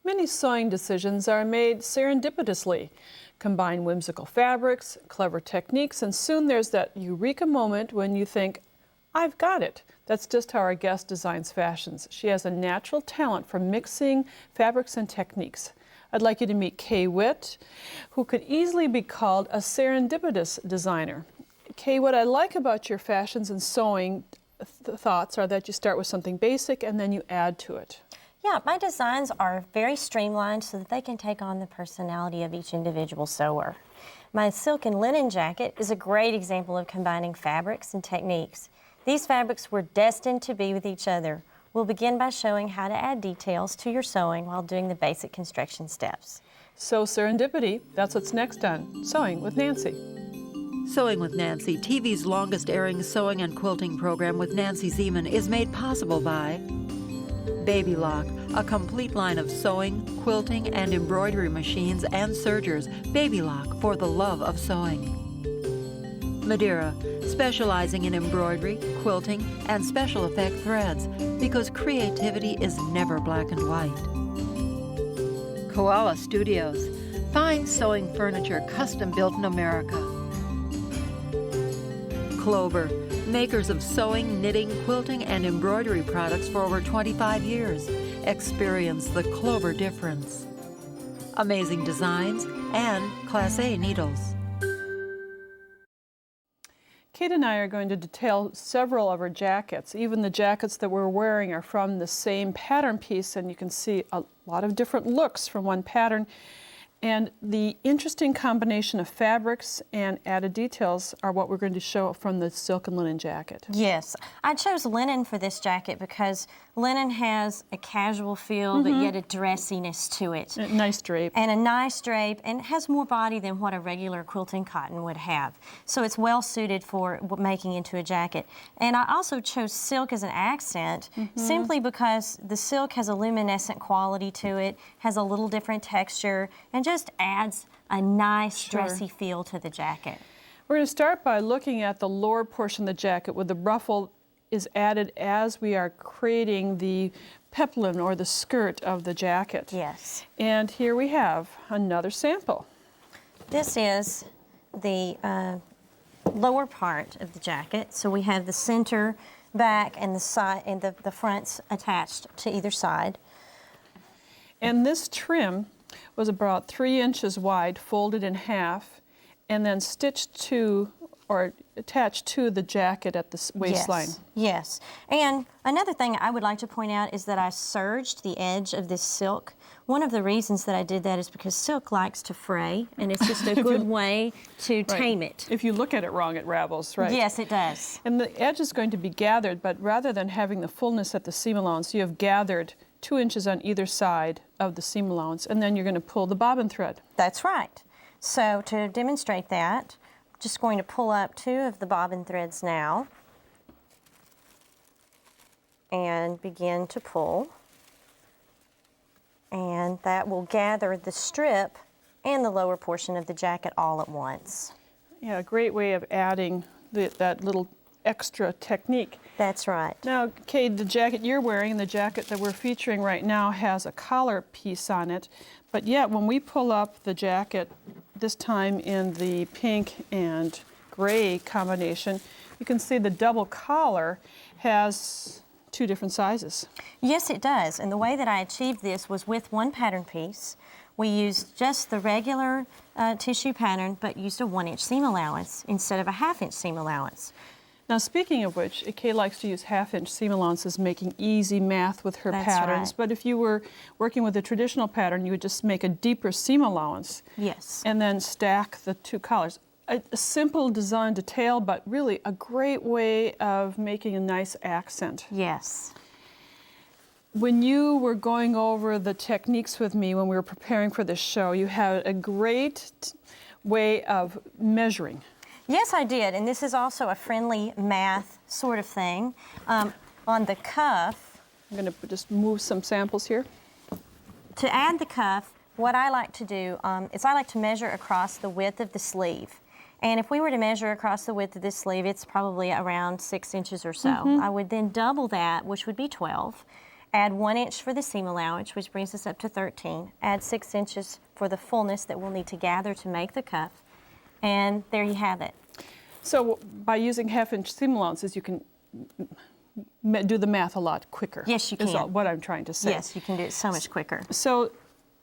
Many sewing decisions are made serendipitously. Combine whimsical fabrics, clever techniques, and soon there's that eureka moment when you think, I've got it. That's just how our guest designs fashions. She has a natural talent for mixing fabrics and techniques. I'd like you to meet Kay Witt, who could easily be called a serendipitous designer. Kay, what I like about your fashions and sewing thoughts are that you start with something basic and then you add to it. Yeah, my designs are very streamlined so that they can take on the personality of each individual sewer. My silk and linen jacket is a great example of combining fabrics and techniques. These fabrics were destined to be with each other. We'll begin by showing how to add details to your sewing while doing the basic construction steps. So serendipity, that's what's next on Sewing with Nancy. Sewing with Nancy, TV's longest-airing sewing and quilting program with Nancy Zieman, is made possible by Baby Lock, a complete line of sewing, quilting, and embroidery machines and sergers. Baby Lock, for the love of sewing. Madeira, specializing in embroidery, quilting, and special effect threads, because creativity is never black and white. Koala Studios, fine sewing furniture custom built in America. Clover, makers of sewing, knitting, quilting, and embroidery products for over 25 years. Experience the Clover difference. Amazing designs and Class A needles. Kate and I are going to detail several of her jackets. Even the jackets that we're wearing are from the same pattern piece, and you can see a lot of different looks from one pattern. And the interesting combination of fabrics and added details are what we're going to show from the silk and linen jacket. Yes, I chose linen for this jacket because linen has a casual feel, but yet a dressiness to it. A nice drape. And a nice drape, and it has more body than what a regular quilting cotton would have. So it's well suited for making into a jacket. And I also chose silk as an accent simply because the silk has a luminescent quality to it, has a little different texture, and just adds a nice dressy feel to the jacket. We're going to start by looking at the lower portion of the jacket where the ruffle is added as we are creating the peplum or the skirt of the jacket. Yes. And here we have another sample. This is the lower part of the jacket. So we have the center, back, and the side, and the fronts attached to either side. And this trim was about 3 inches wide, folded in half, and then stitched to or attached to the jacket at the waistline. Yes. And another thing I would like to point out is that I serged the edge of this silk. One of the reasons that I did that is because silk likes to fray, and it's just a good way to tame it. If you look at it wrong, it ravels, right? Yes, it does. And the edge is going to be gathered, but rather than having the fullness at the seam allowance, you have gathered 2 inches on either side of the seam allowance, and then you're going to pull the bobbin thread. That's right. So to demonstrate that, I'm just going to pull up 2 of the bobbin threads now and begin to pull. And that will gather the strip and the lower portion of the jacket all at once. Yeah, a great way of adding that little extra technique. That's right. Now, Kate, the jacket you're wearing and the jacket that we're featuring right now has a collar piece on it, but yet when we pull up the jacket, this time in the pink and gray combination, you can see the double collar has 2 different sizes. Yes, it does. And the way that I achieved this was with one pattern piece. We used just the regular tissue pattern, but used a 1-inch seam allowance instead of a 1/2-inch seam allowance. Now, speaking of which, Kay likes to use 1/2-inch seam allowances, making easy math with her patterns. Right. But if you were working with a traditional pattern, you would just make a deeper seam allowance. Yes. And then stack the 2 collars. A simple design detail, but really a great way of making a nice accent. Yes. When you were going over the techniques with me when we were preparing for this show, you had a great way of measuring. Yes, I did, and this is also a friendly math sort of thing. On the cuff, I'm going to just move some samples here. to add the cuff, what I like to do is I like to measure across the width of the sleeve. And if we were to measure across the width of this sleeve, it's probably around 6 inches or so. I would then double that, which would be 12. Add 1 inch for the seam allowance, which brings us up to 13. Add 6 inches for the fullness that we'll need to gather to make the cuff. And there you have it. So by using 1/2-inch seam allowances, you can do the math a lot quicker. Yes, you Is can. what I'm trying to say. Yes, you can do it so much quicker. So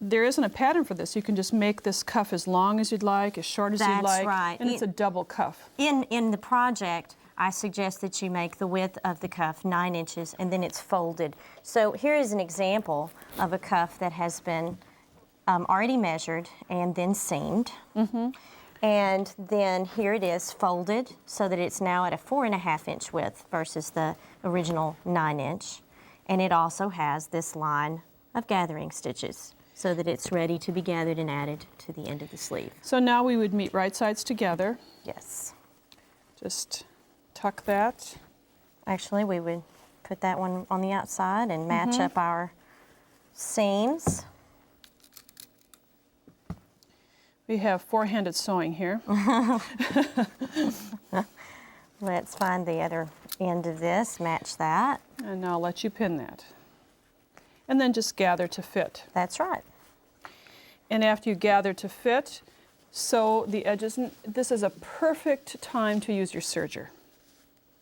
there isn't a pattern for this. You can just make this cuff as long as you'd like, as short as you'd That's like. right. And it's a double cuff. In the project, I suggest that you make the width of the cuff 9 inches and then it's folded. So here is an example of a cuff that has been already measured and then seamed. And then here it is folded so that it's now at a 4.5-inch width versus the original 9-inch. And it also has this line of gathering stitches so that it's ready to be gathered and added to the end of the sleeve. So now we would meet right sides together. Yes. Just tuck that. Actually, we would put that one on the outside and match up our seams. We have four-handed sewing here. Let's find the other end of this, match that. And I'll let you pin that. And then just gather to fit. That's right. And after you gather to fit, sew the edges. And this is a perfect time to use your serger.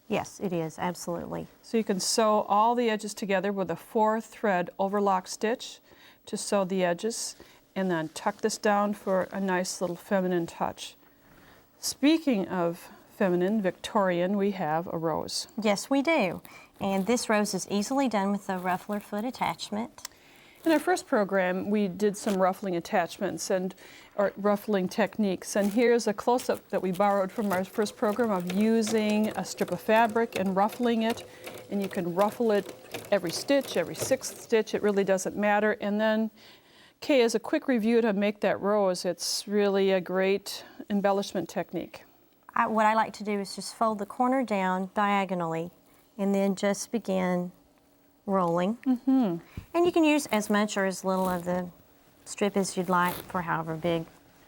Yes, it is, absolutely. So you can sew all the edges together with a 4-thread overlock stitch to sew the edges, and then tuck this down for a nice little feminine touch. Speaking of feminine, Victorian, we have a rose. Yes, we do. And this rose is easily done with the ruffler foot attachment. In our first program, we did some ruffling attachments or ruffling techniques, and here's a close-up that we borrowed from our first program of using a strip of fabric and ruffling it, and you can ruffle it every stitch, every 6th stitch, it really doesn't matter. And then, Kay, as a quick review to make that rose, it's really a great embellishment technique. What I like to do is just fold the corner down diagonally and then just begin rolling. And you can use as much or as little of the strip as you'd like for however big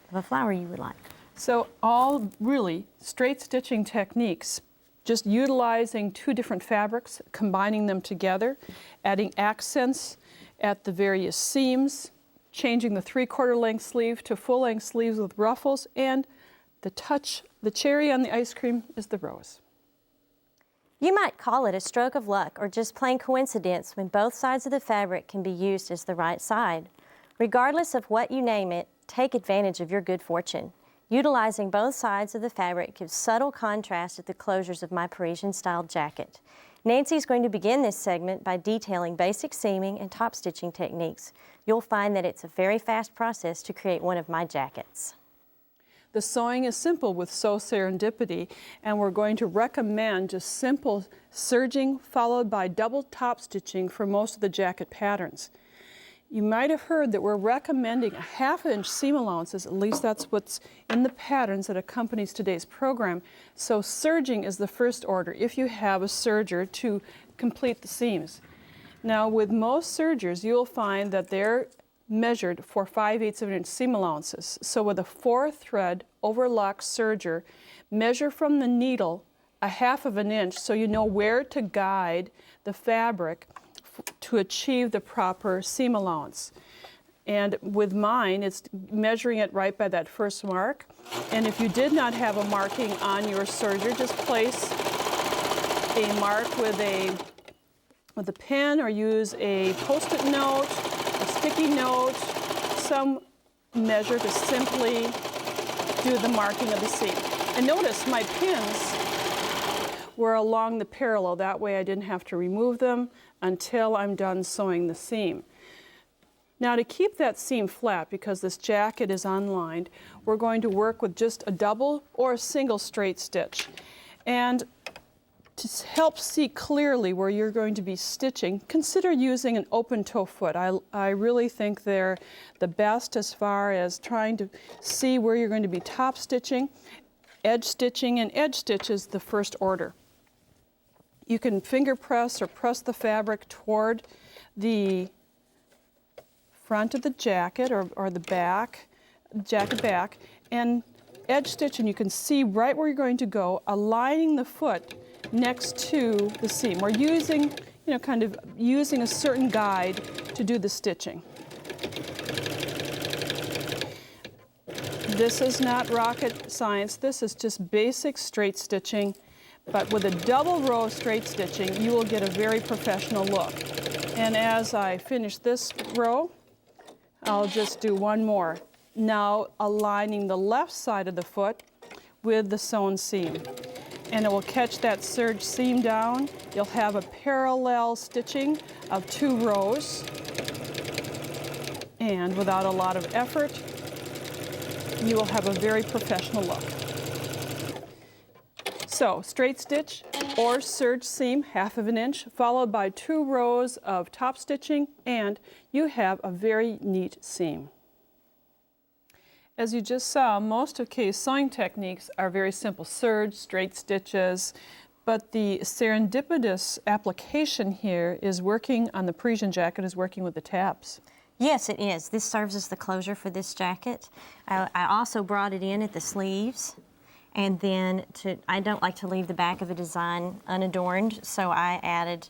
of a flower you would like. So all really straight stitching techniques, just utilizing 2 different fabrics, combining them together, adding accents at the various seams, changing the 3/4 length sleeve to full length sleeves with ruffles, and the cherry on the ice cream is the rose. You might call it a stroke of luck or just plain coincidence when both sides of the fabric can be used as the right side. Regardless of what you name it, take advantage of your good fortune. Utilizing both sides of the fabric gives subtle contrast at the closures of my Parisian-style jacket. Nancy's going to begin this segment by detailing basic seaming and top stitching techniques. You'll find that it's a very fast process to create one of my jackets. The sewing is simple with Sew Serendipity, and we're going to recommend just simple serging followed by double top stitching for most of the jacket patterns. You might have heard that we're recommending a 1/2-inch seam allowances, at least that's what's in the patterns that accompanies today's program. So serging is the first order if you have a serger to complete the seams. Now with most sergers, you'll find that they're measured for 5/8 of an inch seam allowances. So with a 4-thread overlock serger, measure from the needle a 1/2 of an inch so you know where to guide the fabric to achieve the proper seam allowance. And with mine, it's measuring it right by that first mark. And if you did not have a marking on your serger, just place a mark with a pen or use a Post-it note, a sticky note, some measure to simply do the marking of the seam. And notice my pins were along the parallel. That way I didn't have to remove them until I'm done sewing the seam. Now to keep that seam flat, because this jacket is unlined, we're going to work with just a double or a single straight stitch. And to help see clearly where you're going to be stitching, consider using an open toe foot. I really think they're the best as far as trying to see where you're going to be top stitching, edge stitching, and edge stitch is the first order. You can finger press or press the fabric toward the front of the jacket or the back, jacket back, and edge stitch, and you can see right where you're going to go, aligning the foot next to the seam. We're using, kind of using a certain guide to do the stitching. This is not rocket science. This is just basic straight stitching, but with a double row straight stitching, you will get a very professional look. And as I finish this row, I'll just do one more. Now aligning the left side of the foot with the sewn seam. And it will catch that serge seam down. You'll have a parallel stitching of 2 rows. And without a lot of effort, you will have a very professional look. So, straight stitch or serge seam, 1/2 inch, followed by 2 rows of top stitching, and you have a very neat seam. As you just saw, most of Kay's sewing techniques are very simple: serge, straight stitches, but the serendipitous application here is working on the Parisian jacket, is working with the tabs. Yes, it is. This serves as the closure for this jacket. I also brought it in at the sleeves. And then I don't like to leave the back of a design unadorned, so I added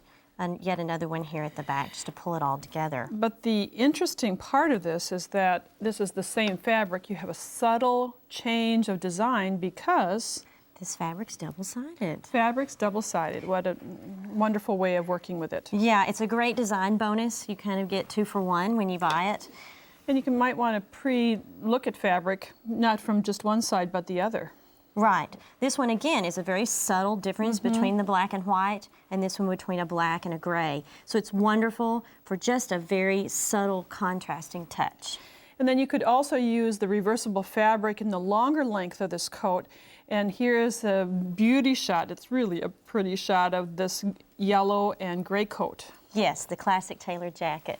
yet another one here at the back just to pull it all together. But the interesting part of this is that this is the same fabric. You have a subtle change of design because this fabric's double-sided. Fabric's double-sided. What a wonderful way of working with it. Yeah, it's a great design bonus. You kind of get 2 for 1 when you buy it. And you might want to pre-look at fabric, not from just one side but the other. Right. This one, again, is a very subtle difference between the black and white, and this one between a black and a gray. So it's wonderful for just a very subtle contrasting touch. And then you could also use the reversible fabric in the longer length of this coat. And here's a beauty shot. It's really a pretty shot of this yellow and gray coat. Yes, the classic tailored jacket.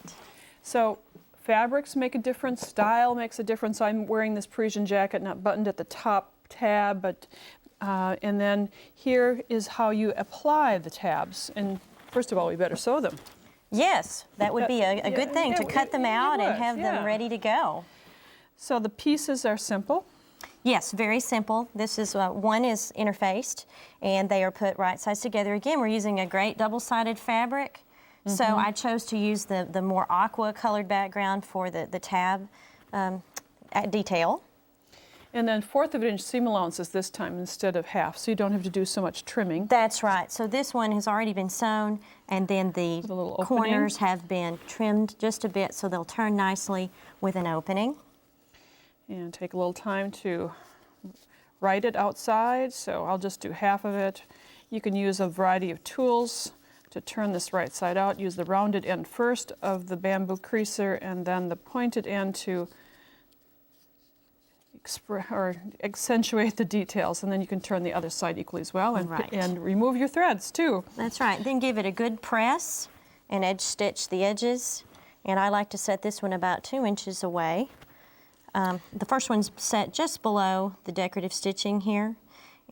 So fabrics make a difference, style makes a difference. I'm wearing this Parisian jacket, not buttoned at the top tab, but and then here is how you apply the tabs. And first of all, we better sew them. Yes, that would be a good thing, to cut them out and have them ready to go. So the pieces are simple. Yes, very simple. This is one is interfaced, and they are put right sides together. Again, we're using a great double-sided fabric, so I chose to use the more aqua-colored background for the tab detail. And then 1/4 inch seam allowances this time instead of half, so you don't have to do so much trimming. That's right. So this one has already been sewn, and then the corners have been trimmed just a bit so they'll turn nicely with an opening. And take a little time to write it outside, so I'll just do half of it. You can use a variety of tools to turn this right side out. Use the rounded end first of the bamboo creaser and then the pointed end to accentuate the details, and then you can turn the other side equally as well and remove your threads too. That's right. Then give it a good press and edge stitch the edges, and I like to set this one about 2 inches away. The first one's set just below the decorative stitching here,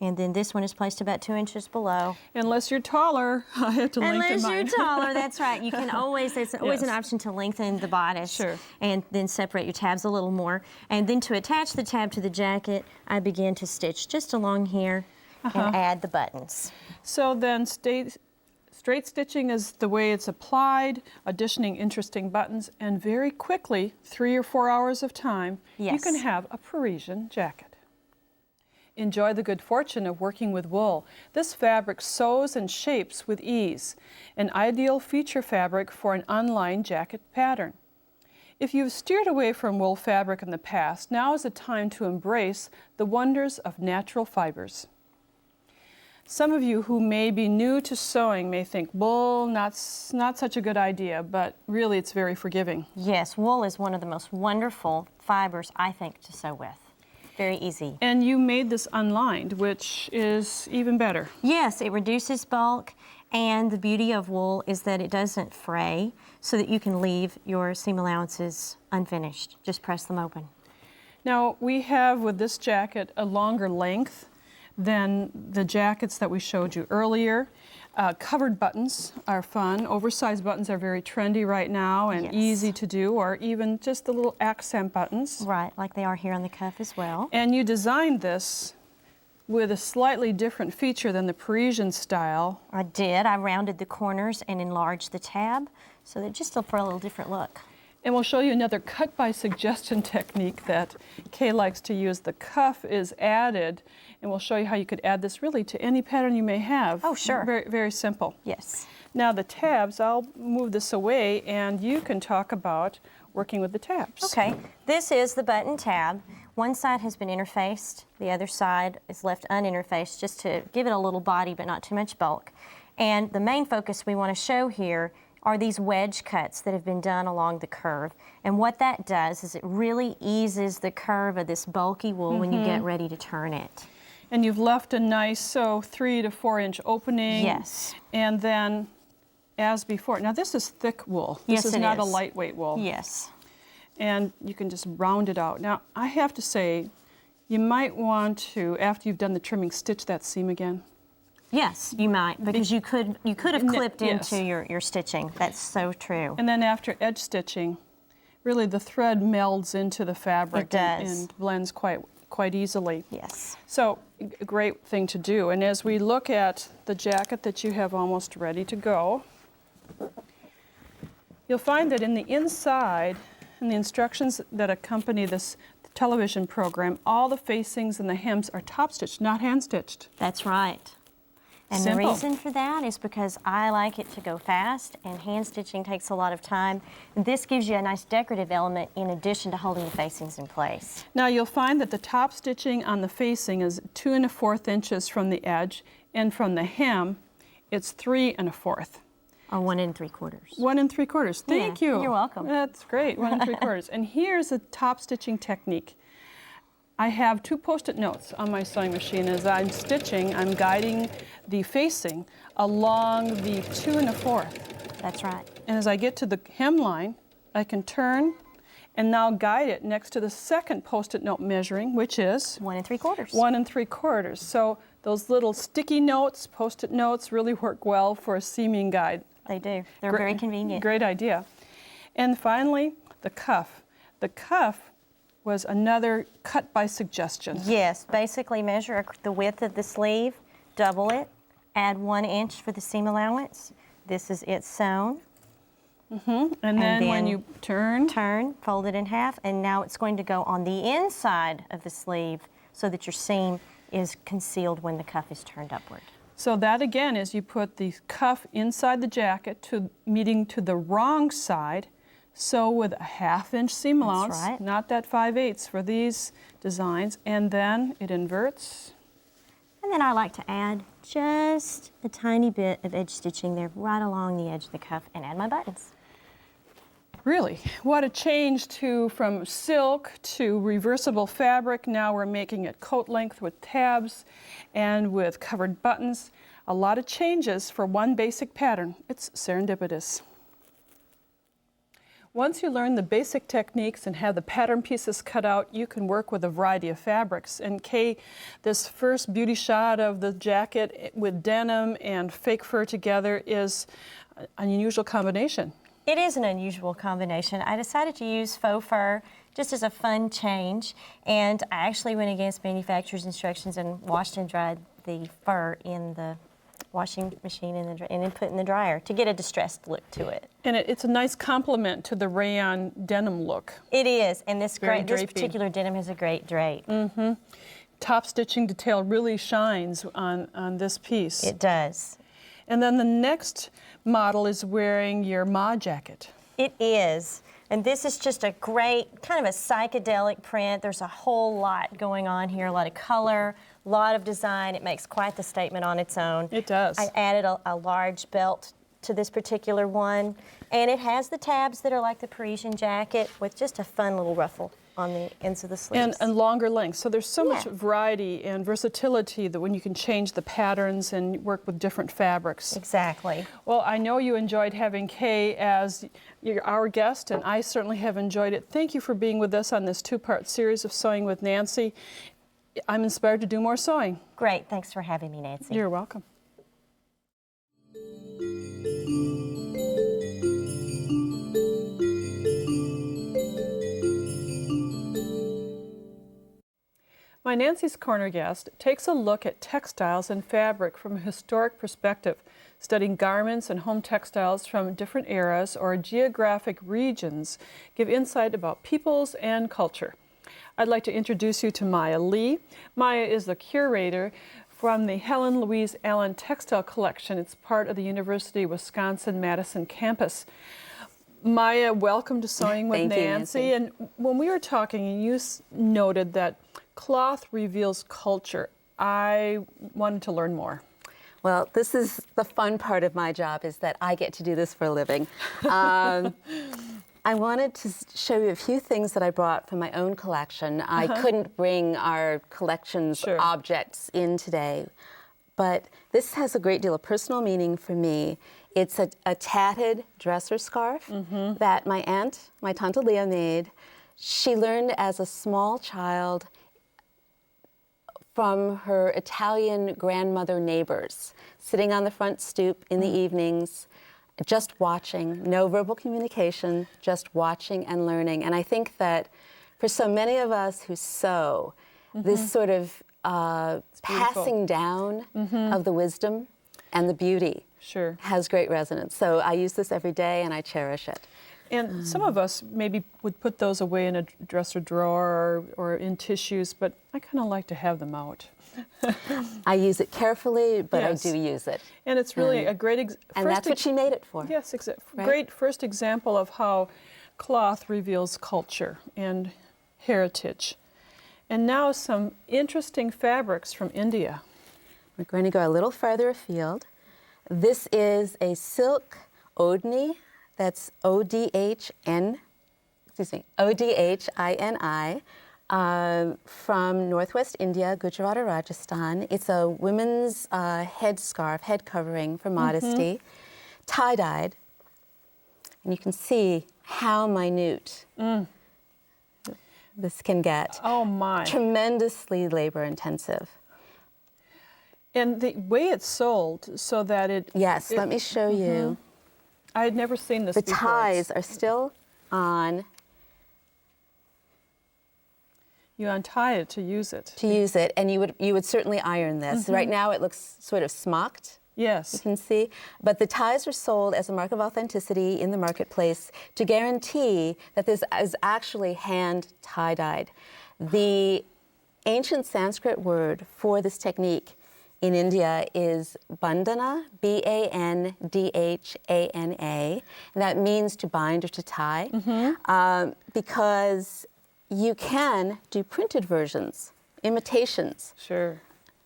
and then this one is placed about 2 inches below. Unless you're taller, I have to lengthen Unless mine. you're taller, that's right. You can always, there's always an option to lengthen the bodice. Sure. And then separate your tabs a little more. And then to attach the tab to the jacket, I begin to stitch just along here and add the buttons. So then straight stitching is the way it's applied, auditioning interesting buttons, and very quickly, 3 or 4 hours of time, you can have a Parisian jacket. Enjoy the good fortune of working with wool. This fabric sews and shapes with ease, an ideal feature fabric for an unlined jacket pattern. If you've steered away from wool fabric in the past, now is the time to embrace the wonders of natural fibers. Some of you who may be new to sewing may think wool, not such a good idea, but really it's very forgiving. Yes, wool is one of the most wonderful fibers, I think, to sew with. Very easy. And you made this unlined, which is even better. Yes, it reduces bulk, and the beauty of wool is that it doesn't fray, so that you can leave your seam allowances unfinished. Just press them open. Now, we have with this jacket a longer length than the jackets that we showed you earlier. Covered buttons are fun. Oversized buttons are very trendy right now and easy to do, or even just the little accent buttons. Right, like they are here on the cuff as well. And you designed this with a slightly different feature than the Parisian style. I did. I rounded the corners and enlarged the tab so that just for a little different look. And we'll show you another cut by suggestion technique that Kay likes to use. The cuff is added, and we'll show you how you could add this really to any pattern you may have. Oh, sure. Very, very simple. Yes. Now the tabs, I'll move this away and you can talk about working with the tabs. Okay, this is the button tab. One side has been interfaced, the other side is left uninterfaced just to give it a little body but not too much bulk. And the main focus we want to show here are these wedge cuts that have been done along the curve. And what that does is it really eases the curve of this bulky wool when you get ready to turn it. And you've left a nice 3 to 4 inch opening. Yes. And then, as before, now this is thick wool. Yes, This is it not a is. lightweight wool. Yes. And you can just round it out. Now, I have to say, you might want to, after you've done the trimming, stitch that seam again. Yes, you might, because you could have clipped yes. into your stitching. That's so true. And then after edge stitching, really the thread melds into the fabric It does. and blends quite easily. Yes. So, a great thing to do. And as we look at the jacket that you have almost ready to go, you'll find that in the inside, in the instructions that accompany this television program, all the facings and the hems are top stitched, not hand stitched. That's right. And Simple. the reason for that is because I like it to go fast, and hand stitching takes a lot of time. This gives you a nice decorative element in addition to holding the facings in place. Now you'll find that the top stitching on the facing is 2 1/4 inches from the edge, and from the hem, it's 3 1/4. Or 1 3/4. 1 3/4. Thank Yeah, you. you're welcome. That's great. 1 3/4. And here's a top stitching technique. I have 2 Post-it notes on my sewing machine. As I'm stitching, I'm guiding the facing along the 2 1/4. That's right. And as I get to the hemline, I can turn and now guide it next to the second Post-it note measuring, which is 1 3/4. 1 3/4. So those little sticky notes, Post-it notes, really work well for a seaming guide. They do. They're very convenient. Great idea. And finally, the cuff. The cuff was another cut by suggestion. Yes, basically measure the width of the sleeve, double it, add 1 inch for the seam allowance. This is it sewn. And then when then you turn, Turn, fold it in half, and now it's going to go on the inside of the sleeve so that your seam is concealed when the cuff is turned upward. so that again is you put the cuff inside the jacket meeting to the wrong side. Sew with a 1/2 inch seam allowance, right. not that 5/8 for these designs, and then it inverts. And then I like to add just a tiny bit of edge stitching there right along the edge of the cuff and add my buttons. Really, what a change from silk to reversible fabric. Now we're making it coat length with tabs and with covered buttons. A lot of changes for one basic pattern. It's serendipitous. Once you learn the basic techniques and have the pattern pieces cut out, you can work with a variety of fabrics. And Kay, this first beauty shot of the jacket with denim and fake fur together is an unusual combination. It is an unusual combination. I decided to use faux fur just as a fun change, and I actually went against manufacturer's instructions and washed and dried the fur in the washing machine and then put in the dryer to get a distressed look to it. And it's a nice complement to the rayon denim look. It is, and this Very this drapey. particular denim has a great drape. Top stitching detail really shines on this piece. It does. And then the next model is wearing your Ma jacket. It is. And this is just a great, kind of a psychedelic print. There's a whole lot going on here, a lot of color, a lot of design. It makes quite the statement on its own. It does. I added a large belt to this particular one, and it has the tabs that are like the Parisian jacket with just a fun little ruffle on the ends of the sleeves. And longer lengths. So there's so much Yeah. variety and versatility that when you can change the patterns and work with different fabrics. Exactly. Well, I know you enjoyed having Kay as our guest, and I certainly have enjoyed it. Thank you for being with us on this 2-part series of Sewing with Nancy. I'm inspired to do more sewing. Great. Thanks for having me, Nancy. You're welcome. My Nancy's Corner guest takes a look at textiles and fabric from a historic perspective, studying garments and home textiles from different eras or geographic regions give insight about peoples and culture. I'd like to introduce you to Maya Lee. Maya is the curator from the Helen Louise Allen Textile Collection. It's part of the University of Wisconsin-Madison campus. Maya, welcome to Sewing with Thank you, Nancy. And when we were talking, you noted that cloth reveals culture. I wanted to learn more. Well, this is the fun part of my job, is that I get to do this for a living. I wanted to show you a few things that I brought from my own collection. I couldn't bring our collection's objects in today, but this has a great deal of personal meaning for me. It's a tatted dresser scarf that my aunt, my Tante Leah, made. She learned as a small child from her Italian grandmother neighbors, sitting on the front stoop in the evenings, just watching, no verbal communication, just watching and learning. And I think that for so many of us who sew, this sort of passing down of the wisdom and the beauty has great resonance. So I use this every day and I cherish it. And some of us maybe would put those away in a dresser drawer or in tissues, but I kind of like to have them out. I use it carefully, but Yes. I do use it. And it's really a great And that's what she made it for. Yes, Right? great first example of how cloth reveals culture and heritage. And now some interesting fabrics from India. We're going to go a little farther afield. This is a silk odhni, that's O-D-H-N, excuse me, O-D-H-I-N-I, from Northwest India, Gujarat or Rajasthan. It's a women's headscarf, head covering for modesty, tie-dyed. And you can see how minute this can get. Oh my. Tremendously labor intensive. And the way it's sold so that it... Yes, let me show you. I had never seen this The before. ties are still on You untie it to use it. to use it, and you would certainly iron this. Right now it looks sort of smocked, you Yes. can see, but the ties are sold as a mark of authenticity in the marketplace to guarantee that this is actually hand tie-dyed. The ancient Sanskrit word for this technique in India is bandhana, B-A-N-D-H-A-N-A, and that means to bind or to tie, because you can do printed versions, imitations, Sure.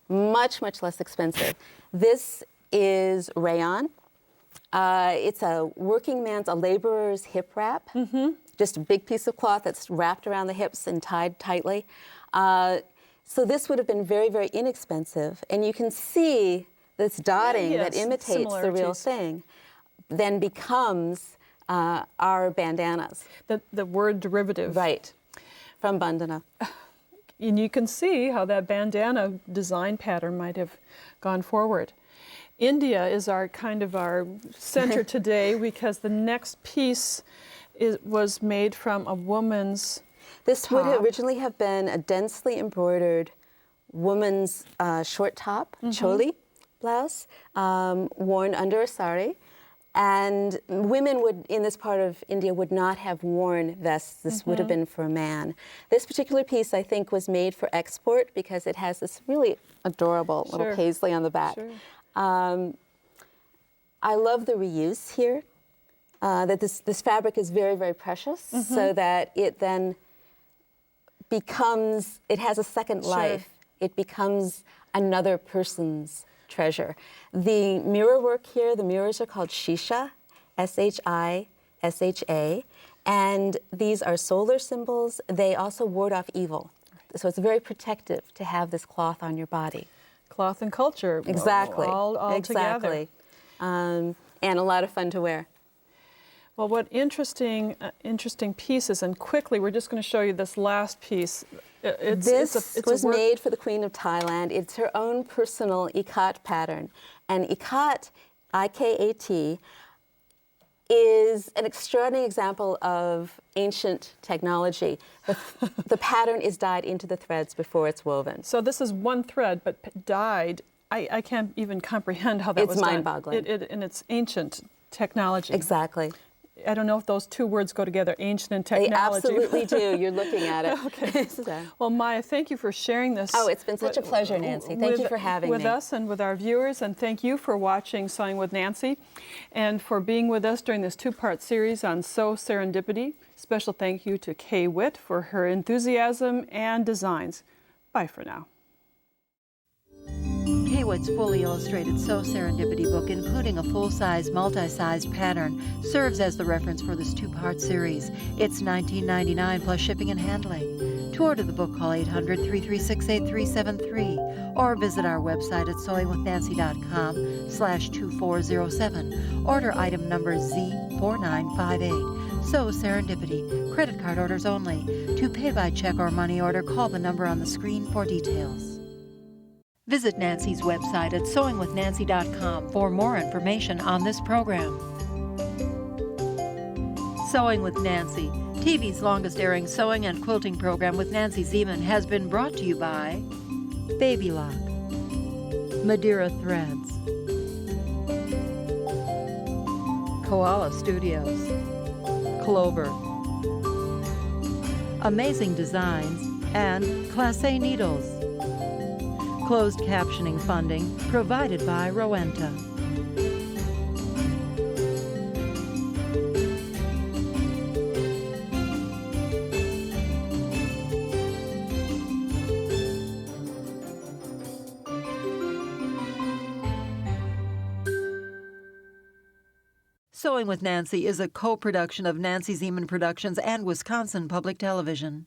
much, much less expensive. This is rayon. It's a working man's, a laborer's hip wrap, just a big piece of cloth that's wrapped around the hips and tied tightly. So this would have been very, very inexpensive. And you can see this dotting that yes, imitates the real similarities. thing, then becomes our bandanas. The word derivative. Right, from bandana. And you can see how that bandana design pattern might have gone forward. India is our center today because the next piece was made from a woman's This would top. originally have been a densely embroidered woman's short top, choli blouse, worn under a sari. And women would, in this part of India, would not have worn vests. This would have been for a man. This particular piece, I think, was made for export because it has this really adorable little paisley on the back. Sure. I love the reuse here, that this fabric is very, very precious, so that it then becomes, it has a second life. It becomes another person's treasure. The mirror work here, the mirrors are called Shisha, S-H-I-S-H-A, and these are solar symbols. They also ward off evil. So it's very protective to have this cloth on your body. cloth and culture. Exactly. All together. Exactly. And a lot of fun to wear. Well, what interesting pieces, and quickly, we're just going to show you this last piece. This was work- made for the Queen of Thailand. It's her own personal ikat pattern. And ikat, I-K-A-T, is an extraordinary example of ancient technology. The pattern is dyed into the threads before it's woven. So this is one thread, but dyed. I can't even comprehend how that was It's done. mind-boggling. And it's ancient technology. Exactly. I don't know if those two words go together, ancient and They technology. absolutely do. You're looking at it. Okay. Well, Maya, thank you for sharing this. Oh, it's been such a pleasure, Nancy. Thank you for having me. With us and with our viewers, and thank you for watching Sewing with Nancy and for being with us during this two-part series on Sew Serendipity. Special thank you to Kay Witt for her enthusiasm and designs. Bye for now. Kay Witt's fully illustrated Sew Serendipity book, including a full-size, multi-sized pattern, serves as the reference for this two-part series. It's $19.99 plus shipping and handling. To order the book, call 800-336-8373 or visit our website at sewingwithnancy.com/2407. Order item number Z4958. Sew Serendipity. Credit card orders only. To pay by check or money order, call the number on the screen for details. Visit Nancy's website at sewingwithnancy.com for more information on this program. Sewing with Nancy, TV's longest airing sewing and quilting program with Nancy Zieman, has been brought to you by Baby Lock, Madeira Threads, Koala Studios, Clover, Amazing Designs, and Classe Needles. Closed captioning funding provided by Rowenta. Sewing with Nancy is a co-production of Nancy Zieman Productions and Wisconsin Public Television.